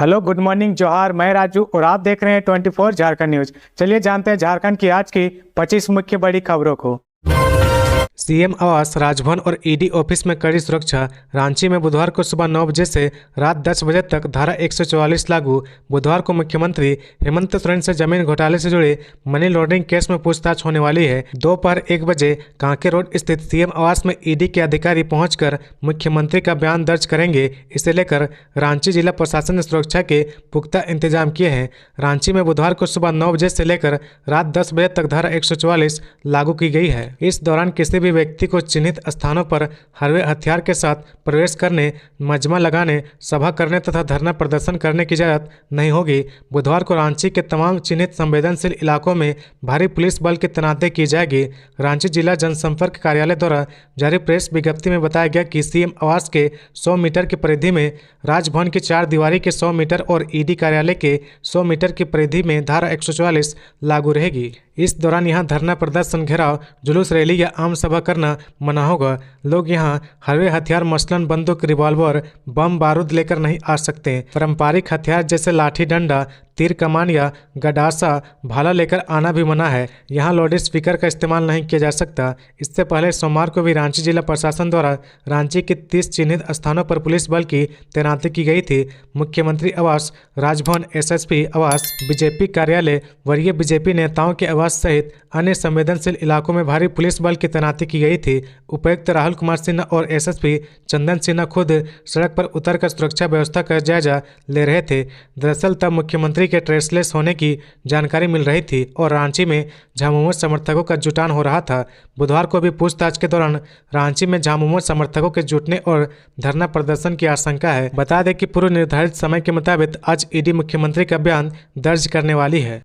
Hello, good morning, जोहार। मैं राजू और आप देख रहे हैं 24 झारखंड न्यूज। चलिए जानते हैं झारखंड की आज की 25 मुख्य बड़ी खबरों को। सीएम आवास, राजभवन और ईडी ऑफिस में कड़ी सुरक्षा। रांची में बुधवार को सुबह 9 बजे से रात 10 बजे तक धारा 144 लागू। बुधवार को मुख्यमंत्री हेमंत सोरेन से जमीन घोटाले से जुड़े मनी लॉन्ड्रिंग केस में पूछताछ होने वाली है। दोपहर 1 बजे कांके रोड स्थित सीएम आवास में ईडी के अधिकारी पहुंचकर मुख्यमंत्री का बयान दर्ज करेंगे। इसे लेकर रांची जिला प्रशासन ने सुरक्षा के पुख्ता इंतजाम किए हैं। रांची में बुधवार को सुबह 9 बजे से लेकर रात 10 बजे तक धारा 144 लागू की गई है। इस दौरान किसी भी व्यक्ति को चिन्हित स्थानों पर हरवे हथियार के साथ प्रवेश करने, मजमा लगाने, सभा करने तथा धरना प्रदर्शन करने की इजाजत नहीं होगी। बुधवार को रांची के तमाम चिन्हित संवेदनशील इलाकों में भारी पुलिस बल की तैनाती की जाएगी। रांची जिला जनसंपर्क कार्यालय द्वारा जारी प्रेस विज्ञप्ति में बताया गया कि सीएम आवास के 100 मीटर की परिधि में, राजभवन की 4 दीवारी के 100 मीटर और ईडी कार्यालय के 100 मीटर की परिधि में धारा 144 लागू रहेगी। इस दौरान यहां धरना प्रदर्शन, घेराव, जुलूस रैली या आम सभा करना मना होगा। लोग यहां हरवे हथियार मसलन बंदूक, रिवॉल्वर, बम बारूद लेकर नहीं आ सकते। पारंपरिक हथियार जैसे लाठी डंडा, तीर कमान या गडासा, भाला लेकर आना भी मना है। यहाँ लाउड स्पीकर का इस्तेमाल नहीं किया जा सकता। इससे पहले सोमवार को भी रांची जिला प्रशासन द्वारा रांची के 30 चिन्हित स्थानों पर पुलिस बल की तैनाती की गई थी। मुख्यमंत्री आवास, राजभवन, एसएसपी आवास, बीजेपी कार्यालय, वरीय बीजेपी नेताओं के आवास सहित अन्य संवेदनशील इलाकों में भारी पुलिस बल की तैनाती की गई थी। उपायुक्त राहुल कुमार सिन्हा और एसएसपी चंदन सिन्हा खुद सड़क पर उतरकर सुरक्षा व्यवस्था का जायजा ले रहे थे। दरअसल तब मुख्यमंत्री के ट्रेसलेस होने की जानकारी मिल रही थी और रांची में झामुमो समर्थकों का जुटान हो रहा था। बुधवार को भी पूछताछ के दौरान रांची में झामुमो समर्थकों के जुटने और धरना प्रदर्शन की आशंका है। बता दें कि पूर्व निर्धारित समय के मुताबिक आज ईडी मुख्यमंत्री का बयान दर्ज करने वाली है।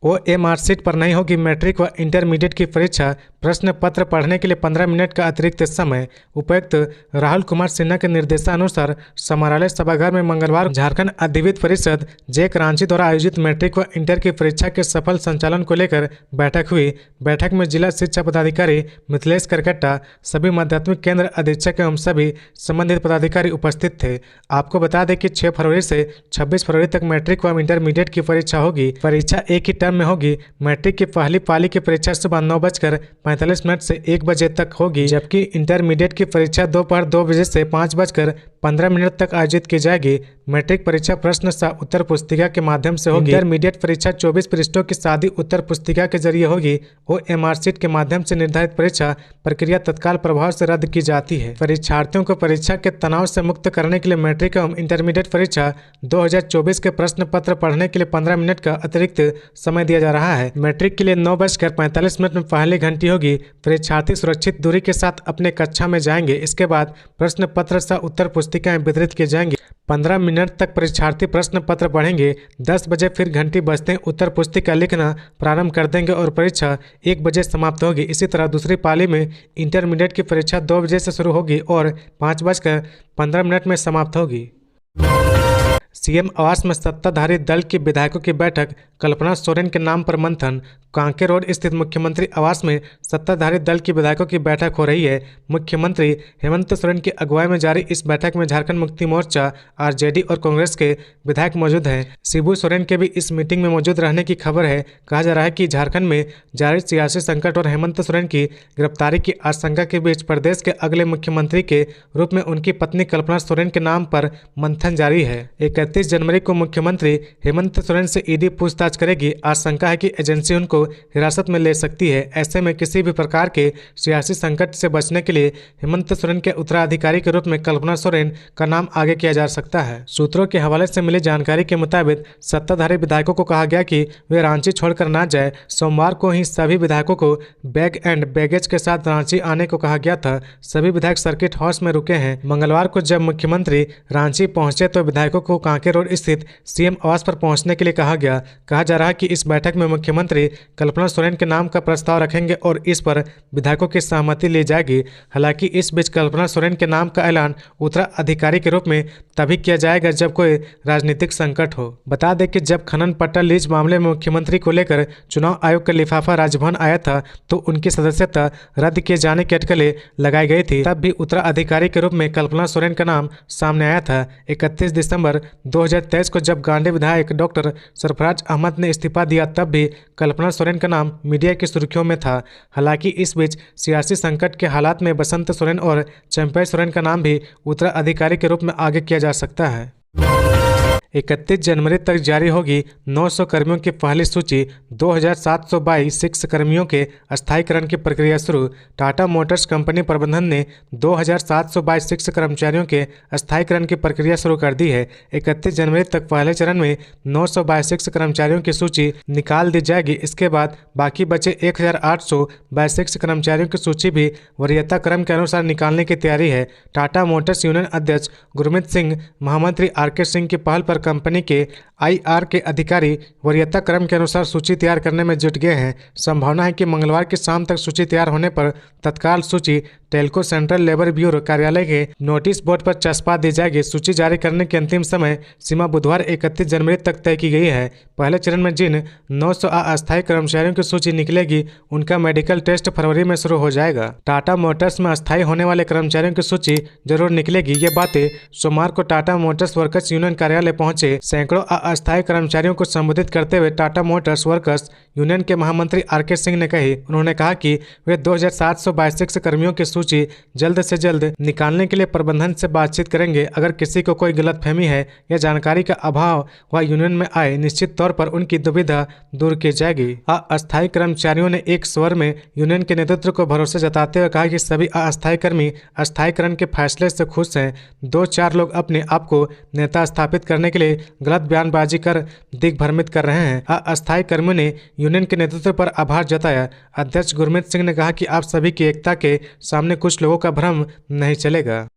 ओएमआर सीट पर नहीं होगी मैट्रिक व इंटरमीडिएट की परीक्षा। प्रश्न पत्र पढ़ने के लिए 15 मिनट का अतिरिक्त समय। उपायुक्त राहुल कुमार सिन्हा के निर्देशानुसार समारालय सभागार में मंगलवार झारखंड अधिविद्य परिषद जैक रांची द्वारा आयोजित मैट्रिक व इंटर की परीक्षा के सफल संचालन को लेकर बैठक हुई। बैठक में जिला शिक्षा पदाधिकारी मिथिलेश करकट्टा, सभी माध्यमिक केंद्र अधीक्षक एवं सभी संबंधित पदाधिकारी उपस्थित थे। आपको बता दें कि 6 फरवरी से 26 फरवरी तक मैट्रिक व इंटरमीडिएट की परीक्षा होगी। परीक्षा एक ही में होगी। मैट्रिक की पहली पाली की परीक्षा सुबह 9:45 से 1 बजे तक होगी, जबकि इंटरमीडिएट की परीक्षा दोपहर 2 बजे से 5:15 तक आयोजित की जाएगी। मैट्रिक परीक्षा प्रश्न सह उत्तर पुस्तिका के माध्यम से होगी। इंटरमीडिएट परीक्षा 24 पृष्ठों की सादी उत्तर पुस्तिका के जरिए होगी। ओएमआर सीट के माध्यम से निर्धारित परीक्षा प्रक्रिया तत्काल प्रभाव से रद्द की जाती है। परीक्षार्थियों को परीक्षा के तनाव से मुक्त करने के लिए मैट्रिक एवं इंटरमीडिएट परीक्षा 2024 के प्रश्न पत्र पढ़ने के लिए 15 मिनट का अतिरिक्त समय दिया जा रहा है। मैट्रिक के लिए 9:45 में पहली घंटी होगी। परीक्षार्थी सुरक्षित दूरी के साथ अपने कक्षा में जाएंगे। इसके बाद प्रश्न पत्र सह उत्तर पुस्तिकाएं वितरित की जाएंगी। 15 मिनट तक परीक्षार्थी प्रश्न पत्र पढ़ेंगे। 10 बजे फिर घंटी बजते उत्तर पुस्तिका लिखना प्रारंभ कर देंगे और परीक्षा 1 बजे समाप्त होगी। इसी तरह दूसरी पाली में इंटरमीडिएट की परीक्षा 2 बजे से शुरू होगी और 5:15 में समाप्त होगी। सीएम आवास में सत्ताधारी दल के विधायकों की बैठक, कल्पना सोरेन के नाम पर मंथन। कांके रोड स्थित मुख्यमंत्री आवास में सत्ताधारी दल की विधायकों की बैठक हो रही है। मुख्यमंत्री हेमंत सोरेन की अगुवाई में जारी इस बैठक में झारखंड मुक्ति मोर्चा, आरजेडी और कांग्रेस के विधायक मौजूद हैं। शिबू सोरेन के भी इस मीटिंग में मौजूद रहने की खबर है। कहा जा रहा है कि झारखंड में जारी सियासी संकट और हेमंत सोरेन की गिरफ्तारी की आशंका के बीच प्रदेश के अगले मुख्यमंत्री के रूप में उनकी पत्नी कल्पना सोरेन के नाम पर मंथन जारी है। 31 जनवरी को मुख्यमंत्री हेमंत सोरेन से ईडी पूछताछ करेगी। आशंका है कि एजेंसी उनको हिरासत में ले सकती है। ऐसे में किसी भी प्रकार के सियासी संकट से बचने के लिए हेमंत सोरेन के उत्तराधिकारी के रूप में कल्पना सोरेन का नाम आगे किया जा सकता है। सूत्रों के हवाले से मिली जानकारी के मुताबिक सत्ताधारी विधायकों को कहा गया कि वे रांची छोड़कर ना जाए। सोमवार को ही सभी विधायकों को बैग एंड बैगेज के साथ रांची आने को कहा गया था। सभी विधायक सर्किट हाउस में रुके हैं। मंगलवार को जब मुख्यमंत्री रांची पहुंचे तो विधायकों को कांके रोड स्थित सीएम आवास पर पहुंचने के लिए कहा गया। कहा जा रहा है कि इस बैठक में मुख्यमंत्री कल्पना सोरेन के नाम का प्रस्ताव रखेंगे और इस पर विधायकों की सहमति ली जाएगी। हालांकि इस बीच कल्पना सोरेन के नाम का ऐलान उत्तराधिकारी के रूप में तभी किया जाएगा जब कोई राजनीतिक संकट हो। बता दें कि जब खनन पट्टा लीज मामले में मुख्यमंत्री को लेकर चुनाव आयोग का लिफाफा राजभवन आया था तो उनकी सदस्यता रद्द किए जाने की अटकलें लगाई गई थी। तब भी उत्तराधिकारी के रूप में कल्पना सोरेन का नाम सामने आया था। 31 दिसंबर 2023 को जब गांधी विधायक डॉक्टर सरफराज अहमद ने इस्तीफा दिया तब भी कल्पना सोरेन का नाम मीडिया की सुर्खियों में था। हालांकि इस बीच सियासी संकट के हालात में बसंत सोरेन और चंपई सोरेन का नाम भी उत्तराधिकारी के रूप में आगे किया जा सकता है। 31 जनवरी तक जारी होगी 900 कर्मियों की पहली सूची। 2722 कर्मियों के अस्थायीकरण की प्रक्रिया शुरू। टाटा मोटर्स कंपनी प्रबंधन ने 2722 कर्मचारियों के अस्थायीकरण की प्रक्रिया शुरू कर दी है। 31 जनवरी तक पहले चरण में 922 कर्मचारियों की सूची निकाल दी जाएगी। इसके बाद बाकी बचे 1822 कर्मचारियों की सूची भी वरीयता क्रम के अनुसार निकालने की तैयारी है। टाटा मोटर्स यूनियन अध्यक्ष गुरमीत सिंह, महामंत्री आर.के. सिंह की पहल पर कंपनी के IR के अधिकारी वरीयता क्रम के अनुसार सूची तैयार करने में जुट गए हैं। संभावना है कि मंगलवार की शाम तक सूची तैयार होने पर तत्काल सूची टेल्को सेंट्रल लेबर ब्यूरो कार्यालय के नोटिस बोर्ड पर चस्पा दी जाएगी। सूची जारी करने की अंतिम समय सीमा बुधवार 31 जनवरी तक तय की गई है। पहले चरण में जिन 900 अस्थायी कर्मचारियों की सूची निकलेगी उनका मेडिकल टेस्ट फरवरी में शुरू हो जाएगा। टाटा मोटर्स में अस्थायी होने वाले कर्मचारियों की सूची जरूर निकलेगी। ये बातें सोमवार को टाटा मोटर्स वर्कर्स यूनियन कार्यालय पहुंचे सैकड़ों अस्थायी कर्मचारियों को संबोधित करते हुए टाटा मोटर्स वर्कर्स यूनियन के महामंत्री आर.के. सिंह ने कही। उन्होंने कहा कि वे 2722 कर्मियों की सूची जल्द से जल्द निकालने के लिए प्रबंधन से बातचीत करेंगे। अगर किसी को कोई गलतफहमी है या जानकारी का अभाव व यूनियन में आए, निश्चित तौर पर उनकी दुविधा दूर की जाएगी। अस्थायी कर्मचारियों ने एक स्वर में यूनियन के नेतृत्व को भरोसा जताते हुए कहा कि सभी अस्थायी कर्मी अस्थायीकरण के फैसले से खुश हैं। 2-4 लोग अपने आप को नेता स्थापित करने के लिए गलत बयानबाजी कर दिग्भ्रमित कर रहे हैं। अस्थायी कर्मियों ने यूनियन के नेतृत्व पर आभार जताया। अध्यक्ष गुरमीत सिंह ने कहा कि आप सभी की एकता के सामने कुछ लोगों का भ्रम नहीं चलेगा।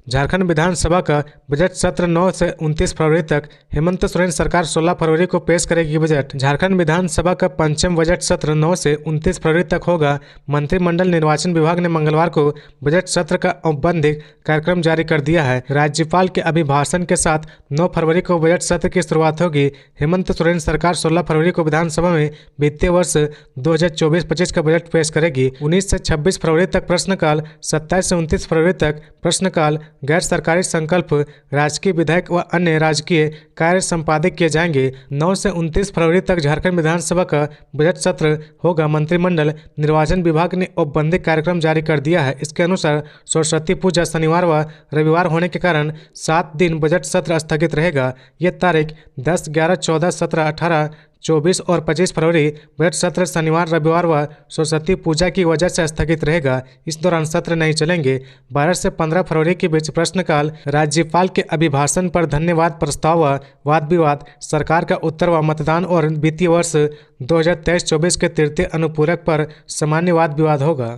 झारखंड विधानसभा का बजट सत्र 9 से 29 फरवरी तक। हेमंत सोरेन सरकार 16 फरवरी को पेश करेगी बजट। झारखंड विधानसभा का पंचम बजट सत्र 9 से 29 फरवरी तक होगा। मंत्रिमंडल निर्वाचन विभाग ने मंगलवार को बजट सत्र का औपबंधिक कार्यक्रम जारी कर दिया है। राज्यपाल के अभिभाषण के साथ 9 फरवरी को बजट सत्र की शुरुआत होगी। हेमंत सोरेन सरकार 16 फरवरी को विधानसभा में वित्तीय वर्ष 2024-25 का बजट पेश करेगी। 19 से 26 फरवरी तक प्रश्नकाल, 27 से 29 फरवरी तक प्रश्नकाल, गैर सरकारी संकल्प, राजकीय विधायक व अन्य राजकीय कार्य संपादित किए जाएंगे। 9 से 29 फरवरी तक झारखंड विधानसभा का बजट सत्र होगा। मंत्रिमंडल निर्वाचन विभाग ने औपबंधिक कार्यक्रम जारी कर दिया है। इसके अनुसार सरस्वती पूजा शनिवार व रविवार होने के कारण 7 दिन बजट सत्र स्थगित रहेगा। ये तारीख 10, 11, 14, 17, 18, 24 और 25 फरवरी बजट सत्र शनिवार, रविवार व सरस्वती पूजा की वजह से स्थगित रहेगा। इस दौरान सत्र नहीं चलेंगे। 12 से 15 फरवरी के बीच प्रश्नकाल, राज्यपाल के अभिभाषण पर धन्यवाद प्रस्ताव व वाद विवाद, सरकार का उत्तर व मतदान और वित्तीय वर्ष 2023-24 के तृतीय अनुपूरक पर सामान्य वाद विवाद होगा।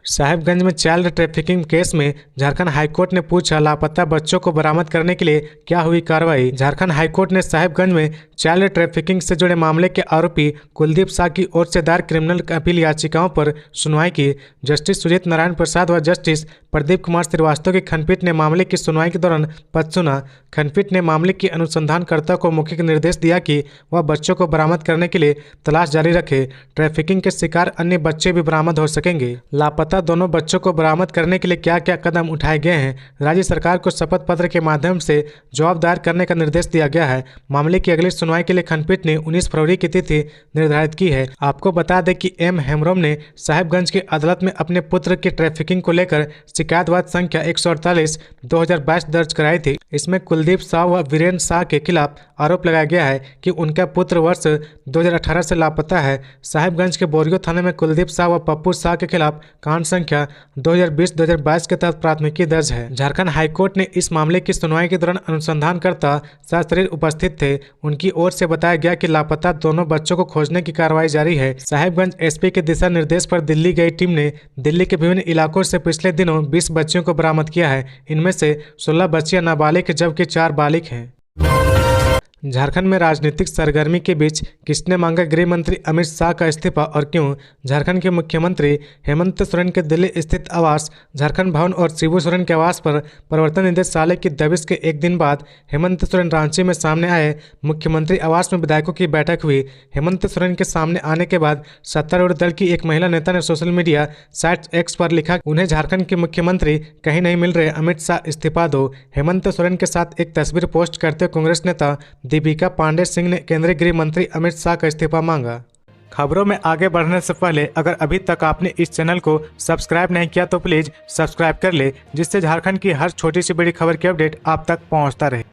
साहिबगंज में चाइल्ड ट्रैफिकिंग केस में झारखंड हाईकोर्ट ने पूछा, लापता बच्चों को बरामद करने के लिए क्या हुई कार्रवाई। झारखंड हाईकोर्ट ने साहिबगंज में चाइल्ड ट्रैफिकिंग से जुड़े मामले के आरोपी कुलदीप शाह की ओर से दायर क्रिमिनल अपील याचिकाओं पर सुनवाई की। जस्टिस सुजीत नारायण प्रसाद व जस्टिस प्रदीप कुमार श्रीवास्तव की खंडपीठ ने मामले की सुनवाई के दौरान पक्ष सुना। खंडपीठ ने मामले की अनुसंधानकर्ता को मौखिक निर्देश दिया कि वह बच्चों को बरामद करने के लिए तलाश जारी रखे। ट्रैफिकिंग के शिकार अन्य बच्चे भी बरामद हो सकेंगे। लापता दोनों बच्चों को बरामद करने के लिए क्या क्या कदम उठाए गए हैं, राज्य सरकार को शपथ पत्र के माध्यम से जवाब दायर करने का निर्देश दिया गया है। मामले की अगली सुनवाई के लिए खंडपीठ ने 19 फरवरी की तिथि निर्धारित की है। आपको बता दें कि एम हेम्ब्रोम ने साहिबगंज की अदालत में अपने पुत्र की ट्रैफिकिंग को लेकर शिकायतवाद संख्या 148/2022 दर्ज कराई थी। इसमें कुलदीप शाह व वीरेंद्र शाह के खिलाफ आरोप लगाया गया है कि उनका पुत्र वर्ष 2018 से लापता है। साहिबगंज के बोरियो थाने में कुलदीप शाह व पप्पू शाह के खिलाफ कांड संख्या 2020-2022 के तहत प्राथमिकी दर्ज है। झारखंड हाईकोर्ट ने इस मामले की सुनवाई के दौरान अनुसंधानकर्ता सशरीर उपस्थित थे। उनकी ओर से बताया गया कि लापता दोनों बच्चों को खोजने की कार्रवाई जारी है। साहिबगंज एसपी के दिशा निर्देश पर दिल्ली गई टीम ने दिल्ली के विभिन्न इलाकों से पिछले दिनों 20 बच्चियों को बरामद किया है। इनमें से 16 बच्चियां नाबालिग जबकि 4 बालिग हैं। झारखंड में राजनीतिक सरगर्मी के बीच किसने मांगा गृह मंत्री अमित शाह का इस्तीफा और क्यों? झारखंड के मुख्यमंत्री हेमंत सोरेन के दिल्ली स्थित आवास झारखंड भवन और शिबू सोरेन के आवास पर प्रवर्तन निदेशालय की दबिश के एक दिन बाद हेमंत सोरेन रांची में सामने आए। मुख्यमंत्री आवास में विधायकों की बैठक हुई। हेमंत सोरेन के सामने आने के बाद सत्तारूढ़ दल की एक महिला नेता ने सोशल मीडिया साइट एक्स पर लिखा, उन्हें झारखंड के मुख्यमंत्री कहीं नहीं मिल रहे, अमित शाह इस्तीफा दो। हेमंत सोरेन के साथ एक तस्वीर पोस्ट करते कांग्रेस नेता दीपिका पांडे सिंह ने केंद्रीय गृह मंत्री अमित शाह का इस्तीफा मांगा। खबरों में आगे बढ़ने से पहले अगर अभी तक आपने इस चैनल को सब्सक्राइब नहीं किया तो प्लीज सब्सक्राइब कर ले, जिससे झारखंड की हर छोटी सी बड़ी खबर की अपडेट आप तक पहुंचता रहे।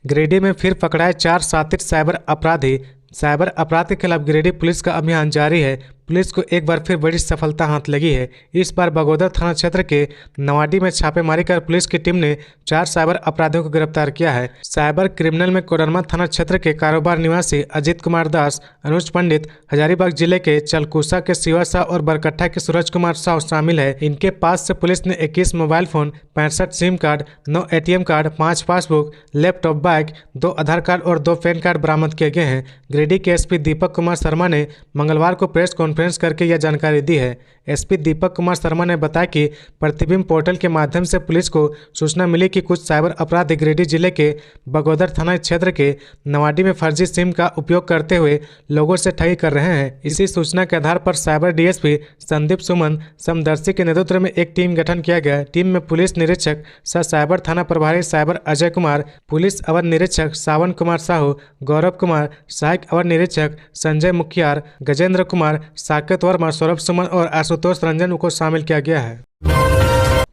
गिरिडीह में फिर पकड़ाए 4 शातिर साइबर अपराधी। साइबर अपराध के खिलाफ गिरिडीह पुलिस का अभियान जारी है। पुलिस को एक बार फिर बड़ी सफलता हाथ लगी है। इस बार बगोदर थाना क्षेत्र के नवाडी में छापेमारी कर पुलिस की टीम ने 4 साइबर अपराधियों को गिरफ्तार किया है। साइबर क्रिमिनल में कोडरमा थाना क्षेत्र के कारोबार निवासी अजीत कुमार दास, अनुज पंडित, हजारीबाग जिले के चलकुसा के शिवा शाह और बरकट्ठा के सूरज कुमार साहू शामिल है। इनके पास से पुलिस ने 21 mobile phone, 65 SIM card, 9 ATM card, 5 passbook, laptop, bike, 2 आधार कार्ड और 2 पैन कार्ड बरामद किए गए हैं। गिरिडीह के SP दीपक कुमार शर्मा ने मंगलवार को प्रेस कॉन्फ्रेंस करके यह जानकारी दी है। SP दीपक कुमार शर्मा ने बताया कि प्रतिबिंब पोर्टल के माध्यम से पुलिस को सूचना मिली कि कुछ साइबर अपराधी गिरिडीह जिले के बगोदर थाना क्षेत्र के नवाडी में फर्जी सिम का उपयोग करते हुए लोगों से ठगी कर रहे हैं। इसी सूचना के आधार पर साइबर DSP संदीप सुमन समदर्शी के नेतृत्व में एक टीम गठन किया गया। टीम में पुलिस निरीक्षक सह साइबर थाना प्रभारी साइबर अजय कुमार, पुलिस अवर निरीक्षक सावन कुमार साहू, गौरव कुमार, सहायक अवर निरीक्षक संजय मुखियार, गजेंद्र कुमार, साकेत वर्मा, सौरभ सुमन और आशुतोष रंजन को शामिल किया गया है।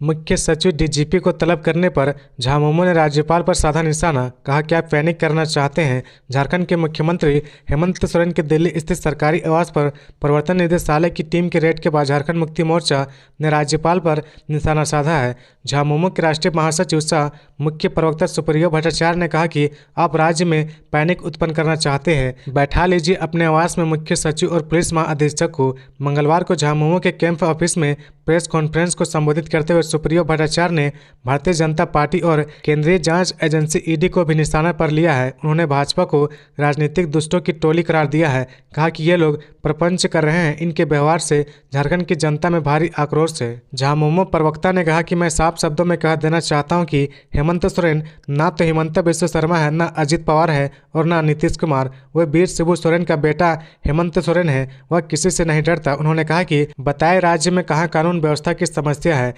मुख्य सचिव DGP को तलब करने पर झामुमो ने राज्यपाल पर साधा निशाना, कहा कि आप पैनिक करना चाहते हैं। झारखंड के मुख्यमंत्री हेमंत सोरेन के दिल्ली स्थित सरकारी आवास पर प्रवर्तन निदेशालय की टीम के रेड के बाद झारखंड मुक्ति मोर्चा ने राज्यपाल पर निशाना साधा है। झामुमो के राष्ट्रीय महासचिव सह मुख्य प्रवक्ता सुप्रियो भट्टाचार्य ने कहा कि आप राज्य में पैनिक उत्पन्न करना चाहते हैं। बैठा लीजिए अपने आवास में मुख्य सचिव और पुलिस महाअधीक्षक को। मंगलवार को झामुमो के कैंप ऑफिस में प्रेस कॉन्फ्रेंस को संबोधित करते हुए सुप्रियो भट्टाचार्य ने भारतीय जनता पार्टी और केंद्रीय जांच एजेंसी ED को भी निशाना पर लिया है। उन्होंने भाजपा को राजनीतिक दुष्टों की टोली करार दिया है। कहा कि ये लोग प्रपंच कर रहे हैं। इनके व्यवहार से झारखंड की जनता में भारी आक्रोश है। झामुमो प्रवक्ता ने कहा कि मैं साफ शब्दों में कह देना चाहता हूं कि हेमंत सोरेन ना तो हिमंता बिस्व शर्मा है, ना अजित पवार है और ना नीतीश कुमार। वह वीर शिबू सोरेन का बेटा हेमंत सोरेन है। वह किसी से नहीं डरता। उन्होंने कहा कि बताए राज्य में कहाँ कानून व्यवस्था की समस्या है।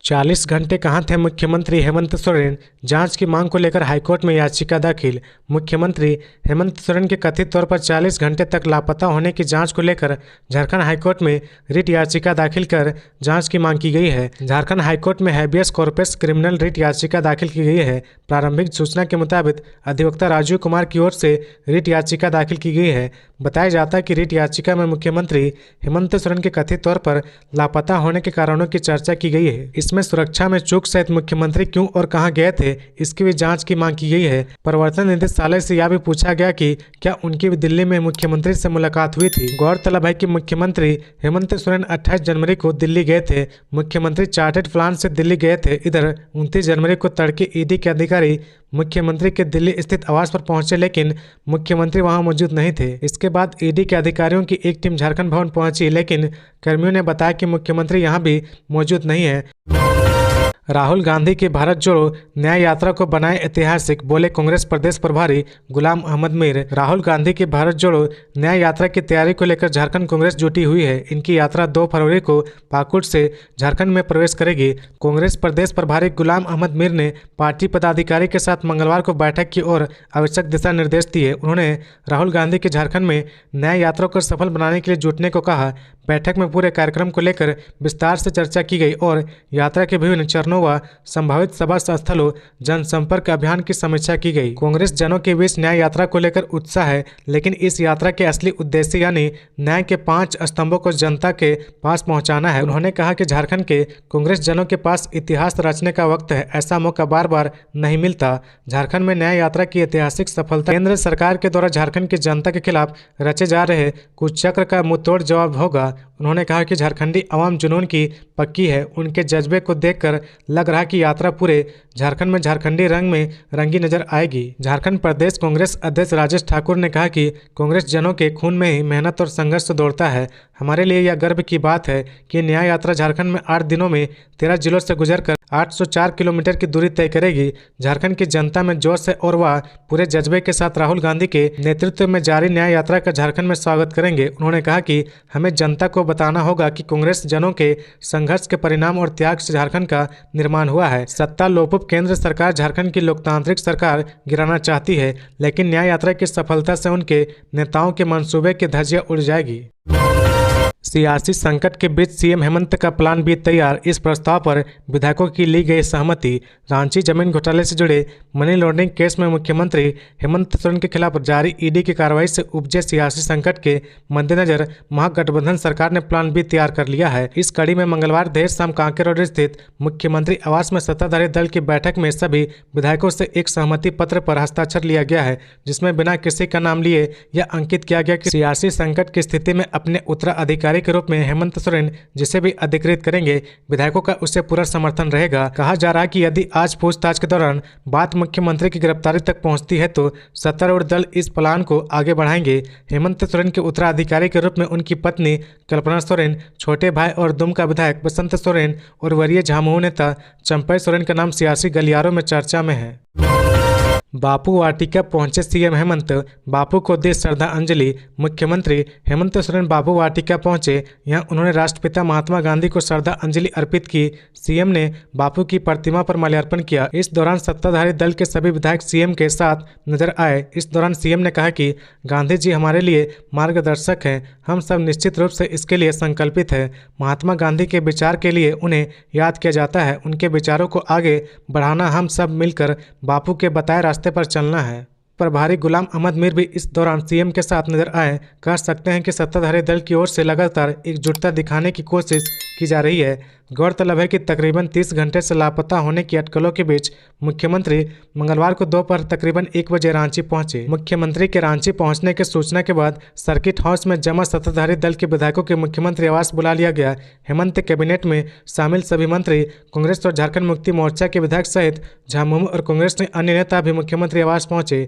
40 घंटे कहां थे मुख्यमंत्री हेमंत सोरेन? जांच की मांग को लेकर हाईकोर्ट में याचिका दाखिल। मुख्यमंत्री हेमंत सोरेन के कथित तौर पर 40 घंटे तक लापता होने की जांच को लेकर झारखंड हाईकोर्ट में रिट याचिका दाखिल कर जांच की मांग की गई है। झारखंड हाईकोर्ट में हैबियस कॉर्पस क्रिमिनल रिट याचिका दाखिल की गई है। प्रारंभिक सूचना के मुताबिक अधिवक्ता राजीव कुमार की ओर से रिट याचिका दाखिल की गई है। बताया जाता है कि रिट याचिका में मुख्यमंत्री हेमंत सोरेन के कथित तौर पर लापता होने के कारणों की चर्चा की गई है। इसमें सुरक्षा में चूक सहित मुख्यमंत्री क्यों और कहां गए थे, इसकी भी जांच की मांग की गई है। प्रवर्तन निदेशालय से यह भी पूछा गया कि क्या उनकी दिल्ली में मुख्यमंत्री से मुलाकात हुई थी। गौरतलब है कि मुख्यमंत्री हेमंत सोरेन 28 जनवरी को दिल्ली गए थे। मुख्यमंत्री चार्टर्ड प्लान से दिल्ली गए थे। इधर 29 जनवरी को तड़के ED के अधिकारी मुख्यमंत्री के दिल्ली स्थित आवास पर पहुंचे, लेकिन मुख्यमंत्री वहां मौजूद नहीं थे। इसके बाद ED के अधिकारियों की एक टीम झारखंड भवन पहुंची, लेकिन कर्मियों ने बताया कि मुख्यमंत्री यहां भी मौजूद नहीं है। राहुल गांधी की भारत जोड़ो न्याय यात्रा को बनाए ऐतिहासिक, बोले कांग्रेस प्रदेश प्रभारी गुलाम अहमद मीर। राहुल गांधी की भारत जोड़ो न्याय यात्रा की तैयारी को लेकर झारखंड कांग्रेस जुटी हुई है। इनकी यात्रा 2 फरवरी को पाकुड़ से झारखंड में प्रवेश करेगी। कांग्रेस प्रदेश प्रभारी गुलाम अहमद मीर ने पार्टी पदाधिकारी के साथ मंगलवार को बैठक की और आवश्यक दिशा निर्देश दिए। उन्होंने राहुल गांधी की झारखंड में न्याय यात्रा को सफल बनाने के लिए जुटने को कहा। बैठक में पूरे कार्यक्रम को लेकर विस्तार से चर्चा की गई और यात्रा के विभिन्न चरणों व संभावित सभा स्थलों जनसंपर्क अभियान की समीक्षा की गई। कांग्रेस जनों के बीच न्याय यात्रा को लेकर उत्साह है, लेकिन इस यात्रा के असली उद्देश्य यानी न्याय के 5 स्तंभों को जनता के पास पहुंचाना है। उन्होंने कहा कि झारखंड के कांग्रेस जनों के पास इतिहास रचने का वक्त है। ऐसा मौका बार बार नहीं मिलता। झारखंड में न्याय यात्रा की ऐतिहासिक सफलता केंद्र सरकार के द्वारा झारखंड की जनता के खिलाफ रचे जा रहे कुचक्र का मुंहतोड़ जवाब होगा। उन्होंने कहा कि झारखंडी अवाम जुनून की पक्की है। उनके जज्बे को देखकर लग रहा कि यात्रा पूरे झारखंड में झारखंडी रंग में रंगी नजर आएगी। झारखंड प्रदेश कांग्रेस अध्यक्ष राजेश ठाकुर ने कहा कि कांग्रेस जनों के खून में ही मेहनत और संघर्ष से दौड़ता है। हमारे लिए यह गर्व की बात है कि न्याय यात्रा झारखंड में 8 दिनों में 13 जिलों से गुजरकर 804 किलोमीटर की दूरी तय करेगी। झारखंड की जनता में जोश है और वह पूरे जज्बे के साथ राहुल गांधी के नेतृत्व में जारी न्याय यात्रा का झारखंड में स्वागत करेंगे। उन्होंने कहा कि हमें जनता को बताना होगा कि कांग्रेस जनों के संघर्ष के परिणाम और त्याग से झारखंड का निर्माण हुआ है। सत्ता लोपुप केंद्र सरकार झारखंड की लोकतांत्रिक सरकार गिराना चाहती है, लेकिन न्याय यात्रा की सफलता से उनके नेताओं के मंसूबे की धज्जियां उड़ जाएगी। सियासी संकट के बीच सीएम हेमंत का प्लान बी तैयार, इस प्रस्ताव पर विधायकों की ली गई सहमति। रांची जमीन घोटाले से जुड़े मनी लॉन्ड्रिंग केस में मुख्यमंत्री हेमंत सोरेन के खिलाफ जारी ईडी की कार्रवाई से उपजे सियासी संकट के मद्देनजर महागठबंधन सरकार ने प्लान बी तैयार कर लिया है। इस कड़ी में मंगलवार देर शाम कांके रोड स्थित मुख्यमंत्री आवास में सत्ताधारी दल की बैठक में सभी विधायकों से एक सहमति पत्र पर हस्ताक्षर लिया गया है, जिसमें बिना किसी का नाम लिए यह अंकित किया गया कि सियासी संकट की स्थिति में अपने उत्तराधिकारी के रूप में हेमंत सोरेन जिसे भी अधिकृत करेंगे, विधायकों का उससे पूरा समर्थन रहेगा। कहा जा रहा है कि यदि आज पूछताछ के दौरान बात मुख्यमंत्री की गिरफ्तारी तक पहुंचती है तो सत्तारूढ़ दल इस प्लान को आगे बढ़ाएंगे। हेमंत सोरेन के उत्तराधिकारी के रूप में उनकी पत्नी कल्पना सोरेन, छोटे भाई और दुमका विधायक बसंत सोरेन और वरीय झामुमो नेता चंपई सोरेन का नाम सियासी गलियारों में चर्चा में है। बापू वाटिका पहुंचे सीएम हेमंत, बापू को दी श्रद्धांजलि। मुख्यमंत्री हेमंत सोरेन बापू वाटिका पहुंचे। यहां उन्होंने राष्ट्रपिता महात्मा गांधी को श्रद्धांजलि अर्पित की। सीएम ने बापू की प्रतिमा पर माल्यार्पण किया। इस दौरान सत्ताधारी दल के सभी विधायक सीएम के साथ नजर आए। इस दौरान सीएम ने कहा कि गांधी जी हमारे लिए मार्गदर्शक हैं, हम सब निश्चित रूप से इसके लिए संकल्पित हैं। महात्मा गांधी के विचार के लिए उन्हें याद किया जाता है, उनके विचारों को आगे बढ़ाना, हम सब मिलकर बापू के बताए रास्ते पर चलना है। प्रभारी गुलाम अहमद मीर भी इस दौरान सीएम के साथ नजर आए। कह सकते हैं कि सत्ताधारी दल की ओर से लगातार एकजुटता दिखाने की कोशिश की जा रही है। गौरतलब है कि तकरीबन 30 घंटे से लापता होने की अटकलों के बीच मुख्यमंत्री मंगलवार को दोपहर तकरीबन 1 बजे रांची पहुंचे। मुख्यमंत्री के रांची पहुंचने की सूचना के बाद सर्किट हाउस में जमा सत्ताधारी दल के विधायकों के मुख्यमंत्री आवास बुला लिया गया। हेमंत कैबिनेट में शामिल सभी मंत्री, कांग्रेस और झारखंड मुक्ति मोर्चा के विधायक सहित झामुमो और कांग्रेस ने अन्य नेता भी मुख्यमंत्री आवास पहुंचे।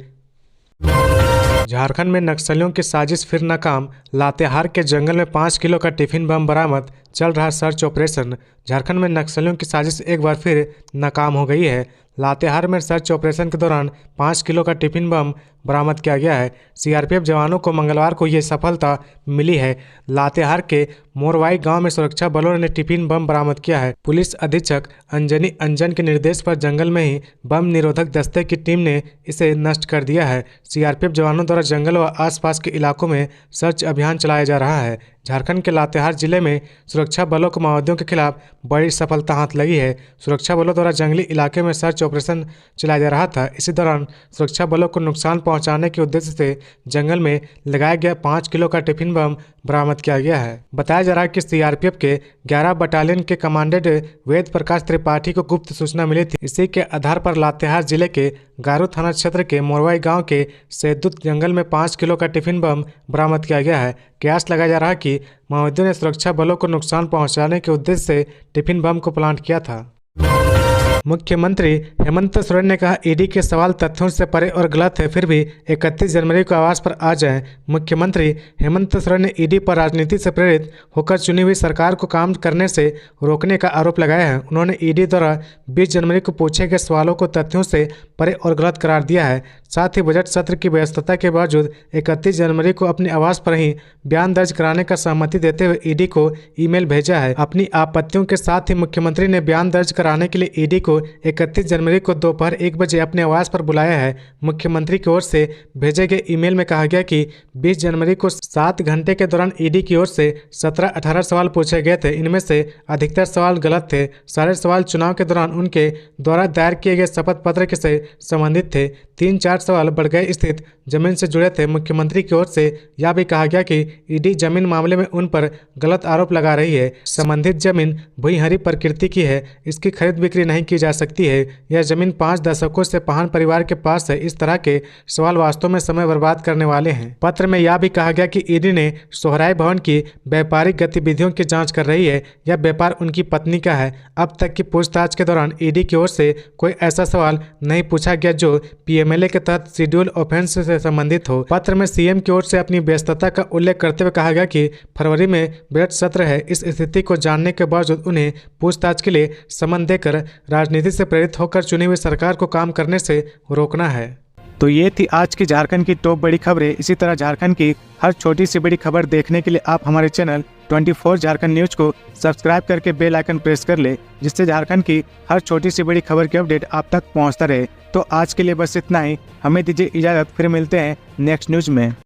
झारखंड में नक्सलियों की साजिश फिर नाकाम, लातेहार के जंगल में 5 किलो का टिफिन बम बरामद, चल रहा सर्च ऑपरेशन। झारखंड में नक्सलियों की साजिश एक बार फिर नाकाम हो गई है। लातेहार में सर्च ऑपरेशन के दौरान 5 किलो का टिफिन बम बरामद किया गया है। सीआरपीएफ जवानों को मंगलवार को ये सफलता मिली है। लातेहार के मोरवाई गांव में सुरक्षा बलों ने टिफिन बम बरामद किया है। पुलिस अधीक्षक अंजनी अंजन के निर्देश पर जंगल में ही बम निरोधक दस्ते की टीम ने इसे नष्ट कर दिया है। सीआरपीएफ जवानों द्वारा जंगल व आसपास के इलाकों में सर्च अभियान चलाया जा रहा है। झारखंड के लातेहार जिले में सुरक्षा बलों को माओवादियों के खिलाफ बड़ी सफलता हाथ लगी है। सुरक्षा बलों द्वारा जंगली इलाके में सर्च ऑपरेशन चलाया जा रहा था। इसी दौरान सुरक्षा बलों को नुकसान पहुंचाने के उद्देश्य से जंगल में लगाया गया 5 किलो का टिफिन बम बरामद किया गया है। बताया जा रहा है कि सीआरपीएफ के 11 बटालियन के कमांडेंट वेद प्रकाश त्रिपाठी को गुप्त सूचना मिली थी। इसी के आधार पर लातेहार जिले के गारू थाना क्षेत्र के मोरवाई गांव के सेदुत जंगल में 5 किलो का टिफिन बम बरामद किया गया है। कयास लगाया जा रहा है कि माओवादियों ने सुरक्षा बलों को नुकसान पहुंचाने के उद्देश्य से टिफिन बम को प्लांट किया था। मुख्यमंत्री हेमंत सोरेन ने कहा, ईडी के सवाल तथ्यों से परे और गलत है, फिर भी 31 जनवरी को आवास पर आ जाएं। मुख्यमंत्री हेमंत सोरेन ने ईडी पर राजनीति से प्रेरित होकर चुनी हुई सरकार को काम करने से रोकने का आरोप लगाया है। उन्होंने ईडी द्वारा 20 जनवरी को पूछे गए सवालों को तथ्यों से परे और गलत करार दिया है। साथ ही बजट सत्र की व्यस्तता के बावजूद 31 जनवरी को अपने आवास पर ही बयान दर्ज कराने का सहमति देते हुए ईडी को ईमेल भेजा है। अपनी आपत्तियों के साथ ही मुख्यमंत्री ने बयान दर्ज कराने के लिए ईडी को 31 जनवरी को दोपहर 1 बजे अपने आवास पर बुलाया है। मुख्यमंत्री की ओर से भेजे गए ईमेल में कहा गया कि 20 जनवरी को 7 घंटे के दौरान ईडी की ओर से 17-18 सवाल पूछे गए थे। इनमें से अधिकतर सवाल गलत थे। सारे सवाल चुनाव के दौरान उनके द्वारा दायर किए गए शपथ पत्र से संबंधित थे। 3-4 सवाल बड़गई स्थित जमीन से जुड़े थे। मुख्यमंत्री की ओर से यह भी कहा गया कि ईडी जमीन मामले में उन पर गलत आरोप लगा रही है। संबंधित जमीन भूइंहरी प्रकृति की है, इसकी खरीद बिक्री नहीं की की जा सकती है। यह जमीन 5 दशकों से पाहन परिवार के पास है। इस तरह के सवाल वास्तव में समय बर्बाद करने वाले हैं। पत्र में यह भी कहा गया कि ईडी ने सोहराय भवन की व्यापारिक गतिविधियों की जांच कर रही है। यह व्यापार उनकी पत्नी का है। अब तक की पूछताछ के दौरान ईडी की ओर से कोई ऐसा सवाल नहीं पूछा गया जो पीएमएलए के तहत शेड्यूल ऑफेंस से संबंधित हो। पत्र में सीएम की ओर से अपनी व्यस्तता का उल्लेख करते हुए कहा गया कि फरवरी में बजट सत्र है। इस स्थिति को जानने के बावजूद उन्हें पूछताछ के लिए समन देकर राजनीति से प्रेरित होकर चुनी हुई सरकार को काम करने से रोकना है। तो ये थी आज की झारखंड की टॉप बड़ी खबरें। इसी तरह झारखंड की हर छोटी सी बड़ी खबर देखने के लिए आप हमारे चैनल 24 झारखंड न्यूज को सब्सक्राइब करके बेल आइकन प्रेस कर ले, जिससे झारखंड की हर छोटी सी बड़ी खबर की अपडेट आप तक पहुंचता रहे। तो आज के लिए बस इतना ही। हमें दीजिए इजाज़त, फिर मिलते हैं नेक्स्ट न्यूज में।